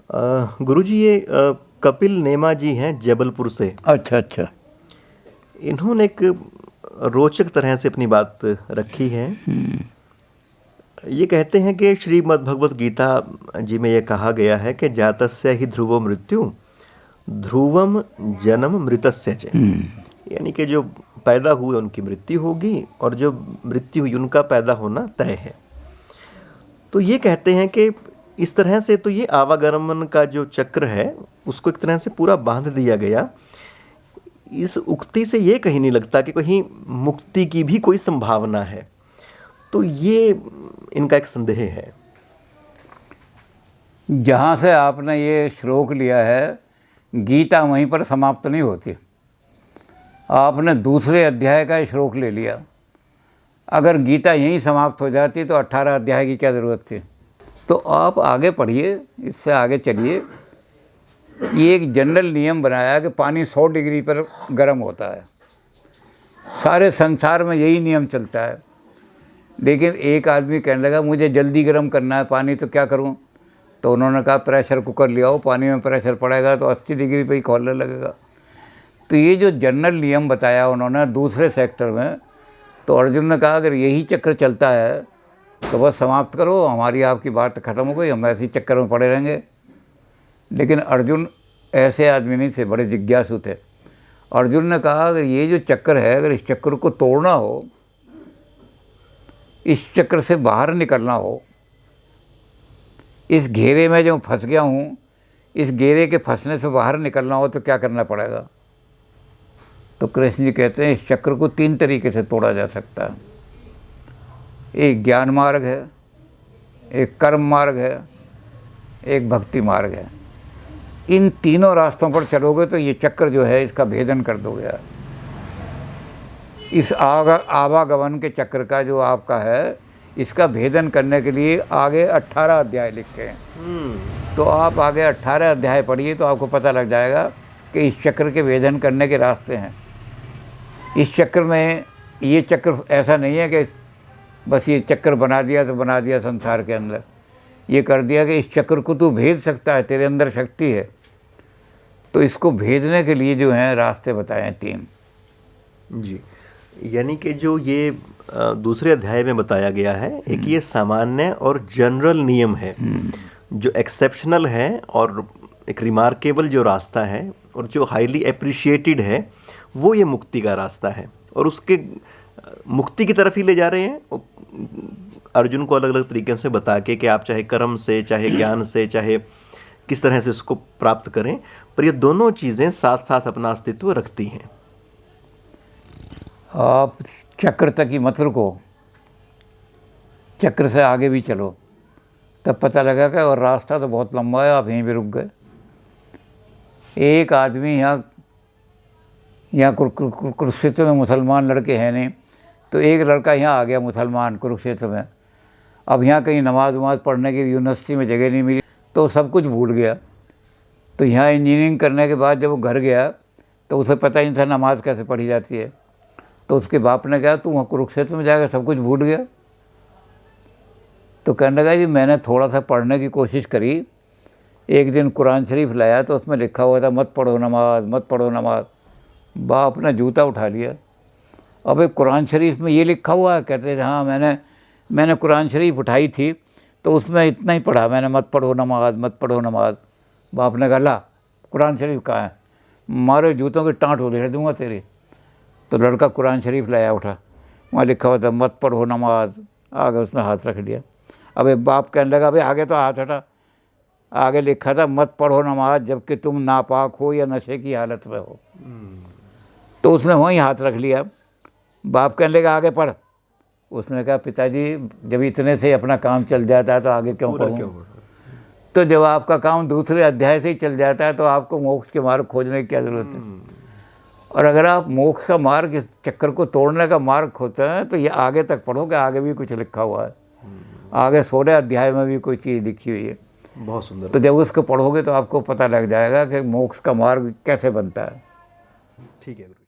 गुरुजी, ये कपिल नेमा जी हैं जबलपुर से। अच्छा अच्छा। इन्होंने एक रोचक तरह से अपनी बात रखी है। ये कहते हैं कि श्रीमद् भगवत गीता जी में ये कहा गया है कि जातस्य ही ध्रुवो मृत्यु ध्रुवम जन्म मृतस्य च। यानी कि जो पैदा हुए उनकी मृत्यु होगी और जो मृत्यु हुई उनका पैदा होना तय है। तो ये कहते हैं कि इस तरह से तो ये आवागमन का जो चक्र है उसको एक तरह से पूरा बांध दिया गया। इस उक्ति से ये कहीं नहीं लगता कि कहीं मुक्ति की भी कोई संभावना है। तो ये इनका एक संदेह है। जहाँ से आपने ये श्लोक लिया है, गीता वहीं पर समाप्त नहीं होती। आपने दूसरे अध्याय का श्लोक ले लिया। अगर गीता यहीं समाप्त हो जाती तो 18 अध्याय की क्या ज़रूरत थी। तो आप आगे पढ़िए, इससे आगे चलिए। ये एक जनरल नियम बनाया कि पानी 100 डिग्री पर गर्म होता है। सारे संसार में यही नियम चलता है। लेकिन एक आदमी कहने लगा मुझे जल्दी गर्म करना है पानी, तो क्या करूं? तो उन्होंने कहा प्रेशर कुकर ले आओ, पानी में प्रेशर पड़ेगा तो 80 डिग्री पे ही खौलने लगेगा। तो ये जो जनरल नियम बताया उन्होंने दूसरे सेक्टर में, तो अर्जुन ने कहा अगर यही चक्र चलता है तो बस समाप्त करो, हमारी आपकी बात ख़त्म हो गई, हम ऐसे ही चक्कर में पड़े रहेंगे। लेकिन अर्जुन ऐसे आदमी नहीं थे, बड़े जिज्ञासु थे। अर्जुन ने कहा अगर ये जो चक्कर है, अगर इस चक्कर को तोड़ना हो, इस चक्र से बाहर निकलना हो, इस घेरे में जो फंस गया हूँ, इस घेरे के फंसने से बाहर निकलना हो तो क्या करना पड़ेगा? तो कृष्ण जी कहते हैं इस चक्र को 3 तरीके से तोड़ा जा सकता है। एक ज्ञान मार्ग है, एक कर्म मार्ग है, एक भक्ति मार्ग है। इन तीनों रास्तों पर चलोगे तो ये चक्र जो है इसका भेदन कर दोगे। इस आवागमन के चक्र का जो आपका है, इसका भेदन करने के लिए आगे 18 अध्याय लिखे हैं। तो आप आगे 18 अध्याय पढ़िए तो आपको पता लग जाएगा कि इस चक्र के भेदन करने के रास्ते हैं। इस चक्र में ये चक्र ऐसा नहीं है कि बस ये चक्कर बना दिया तो बना दिया संसार के अंदर। ये कर दिया कि इस चक्र को तू भेद सकता है, तेरे अंदर शक्ति है। तो इसको भेदने के लिए जो हैं रास्ते बताए हैं 3। जी, यानी कि जो ये दूसरे अध्याय में बताया गया है, एक ये सामान्य और जनरल नियम है। जो एक्सेप्शनल है और एक रिमार्केबल जो रास्ता है और जो हाईली अप्रिशिएटेड है, वो ये मुक्ति का रास्ता है। और उसके मुक्ति की तरफ ही ले जा रहे हैं अर्जुन को अलग अलग तरीके से बता के कि आप चाहे कर्म से, चाहे ज्ञान से, चाहे किस तरह से उसको प्राप्त करें, पर ये दोनों चीज़ें साथ साथ अपना अस्तित्व रखती हैं। आप चक्र तक ही मत रुको, चक्र से आगे भी चलो, तब पता लगा कि और रास्ता तो बहुत लंबा है, आप यहीं भी रुक गए। एक आदमी यहाँ कुरुक्षेत्र में मुसलमान लड़के हैं नहीं, तो एक लड़का यहाँ आ गया मुसलमान कुरुक्षेत्र में। अब यहाँ कहीं नमाज वमाज पढ़ने की यूनिवर्सिटी में जगह नहीं मिली तो सब कुछ भूल गया। तो यहाँ इंजीनियरिंग करने के बाद जब वो घर गया तो उसे पता ही नहीं था नमाज कैसे पढ़ी जाती है। तो उसके बाप ने कहा तू वहाँ कुरुक्षेत्र में जाकर सब कुछ भूल गया? तो कहने लगा जी मैंने थोड़ा सा पढ़ने की कोशिश करी। एक दिन कुरान शरीफ लाया तो उसमें लिखा हुआ था मत पढ़ो नमाज, मत पढ़ो नमाज। बाप ने जूता उठा लिया। अबे कुरान शरीफ में ये लिखा हुआ है? कहते थे हाँ मैंने कुरान शरीफ उठाई थी तो उसमें इतना ही पढ़ा मैंने, मत पढ़ो नमाज, मत पढ़ो नमाज। बाप ने कहा ला कुरान शरीफ कहाँ है, मारे जूतों की टाँट उधेड़ दूँगा तेरी। तो लड़का कुरान शरीफ लाया उठा, वहाँ लिखा हुआ था मत पढ़ो नमाज। आगे उसने हाथ रख लिया। अबे बाप कहने लगा अबे आगे तो हाथ हटा, आगे लिखा था मत पढ़ो नमाज जबकि तुम नापाक हो या नशे की हालत में हो। तो उसने वहीं हाथ रख लिया। बाप कहने लगा आगे पढ़। उसने कहा पिताजी जब इतने से अपना काम चल जाता है तो आगे क्यों पढ़ूं? तो जब आपका काम दूसरे अध्याय से ही चल जाता है तो आपको मोक्ष के मार्ग खोजने की क्या ज़रूरत है? और अगर आप मोक्ष का मार्ग, इस चक्कर को तोड़ने का मार्ग खोते हैं तो ये आगे तक पढ़ोगे, आगे भी कुछ लिखा हुआ है। आगे 16 अध्याय में भी कोई चीज़ लिखी हुई है, बहुत सुंदर। तो जब उसको पढ़ोगे तो आपको पता लग जाएगा कि मोक्ष का मार्ग कैसे बनता है। ठीक है।